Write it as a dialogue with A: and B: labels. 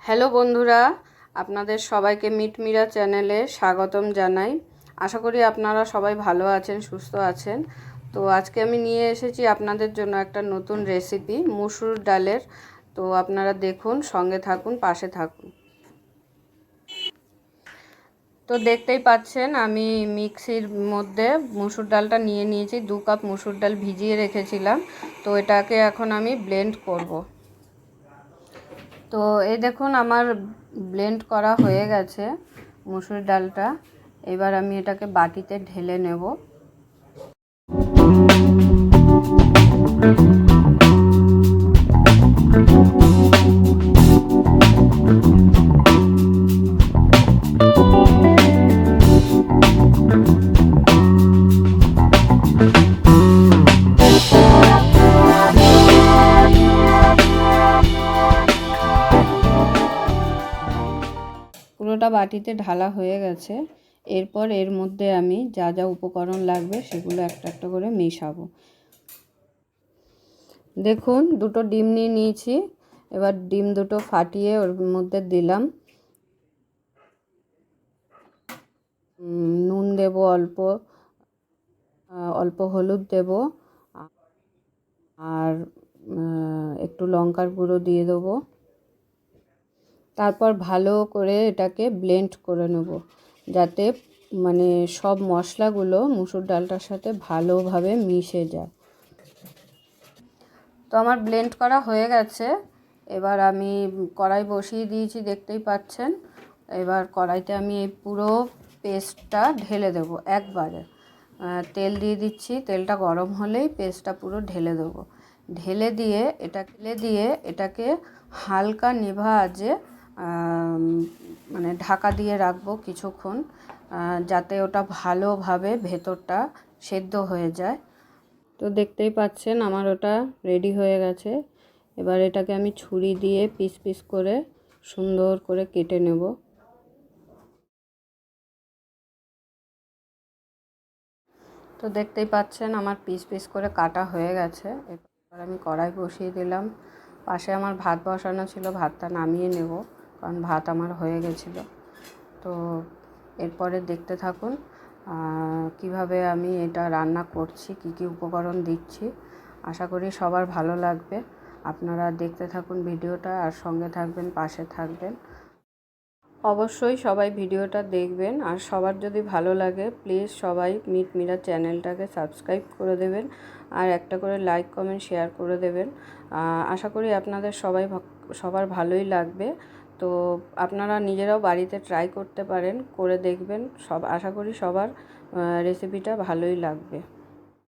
A: Hello বন্ধুরা, আপনাদের সবাইকে মিটমিরা চ্যানেলে স্বাগতম জানাই। আশা করি আপনারা সবাই ভালো আছেন, সুস্থ আছেন। তো আজকে আমি নিয়ে এসেছি আপনাদের জন্য একটা নতুন রেসিপি মুসুর ডালের। তো আপনারা দেখুন, সঙ্গে থাকুন, পাশে থাকুন। তো দেখতেই পাচ্ছেন আমি মিক্সির মধ্যে মুসুর ডালটা নিয়ে নিয়েছি। 2 কাপ মুসুর ডাল ভিজিয়ে রেখেছিলাম। তো এটাকে এখন আমি ব্লেন্ড করব। তো এই দেখুন আমার ব্লেন্ড করা হয়ে গেছে মুসুর ডালটা। এবার আমি এটাকে বাটিতে ঢেলে নেব। পুরোটা বাটিতে ঢালা হয়ে গেছে। এরপর এর মধ্যে আমি যা যা উপকরণ লাগবে সেগুলো একটা একটা করে মেশাবো। দেখুন, 2টো ডিম নিয়ে নিয়েছি। এবার ডিম দুটো ফাটিয়ে ওর মধ্যে দিলাম। নুন দেব অল্প, অল্প হলুদ দেব, আর একটু লঙ্কার গুঁড়ো দিয়ে দেবো। তারপর ভালো করে এটাকে ব্লেন্ড করে নেব, যাতে মানে সব মশলাগুলো মুসুর ডালটার সাথে ভালোভাবে মিশে যায়। তো আমার ব্লেন্ড করা হয়ে গেছে। এবার আমি কড়াই বসিয়ে দিয়েছি, দেখতেই পাচ্ছেন। এবার কড়াইতে আমি এই পুরো পেস্টটা ঢেলে দেব একবারে। তেল দিয়ে দিচ্ছি, তেলটা গরম হলেই পেস্টটা পুরো ঢেলে দেবো। ঢেলে দিয়ে এটাকে হালকা নিভা আঁচে মানে ঢাকা দিয়ে রাখবো কিছুক্ষণ, যাতে ওটা ভালোভাবে ভেতরটা সেদ্ধ হয়ে যায়। তো দেখতেই পাচ্ছেন আমার ওটা রেডি হয়ে গেছে। এবার এটাকে আমি ছুরি দিয়ে পিস পিস করে সুন্দর করে কেটে নেব। তো দেখতেই পাচ্ছেন আমার পিস পিস করে কাটা হয়ে গেছে। এবার আমি কড়াই বসিয়ে দিলাম। পাশে আমার ভাত বসানো ছিল, ভাতটা নামিয়ে নেব, কারণ ভাত আমার হয়ে গেছিলো। তো এরপরে দেখতে থাকুন কিভাবে আমি এটা রান্না করছি, কি কি উপকরণ দিচ্ছি। আশা করি সবার ভালো লাগবে। আপনারা দেখতে থাকুন ভিডিওটা, আর সঙ্গে থাকবেন, পাশে থাকবেন। অবশ্যই সবাই ভিডিওটা দেখবেন, আর সবার যদি ভালো লাগে প্লিজ সবাই মিটমিরা চ্যানেলটাকে সাবস্ক্রাইব করে দেবেন, আর একটা করে লাইক কমেন্ট শেয়ার করে দেবেন। আশা করি আপনাদের সবার ভালোই লাগবে। তো আপনারা নিজেরাও বাড়িতে ট্রাই করতে পারেন, করে দেখবেন। আশা করি সবার রেসিপিটা ভালোই লাগবে।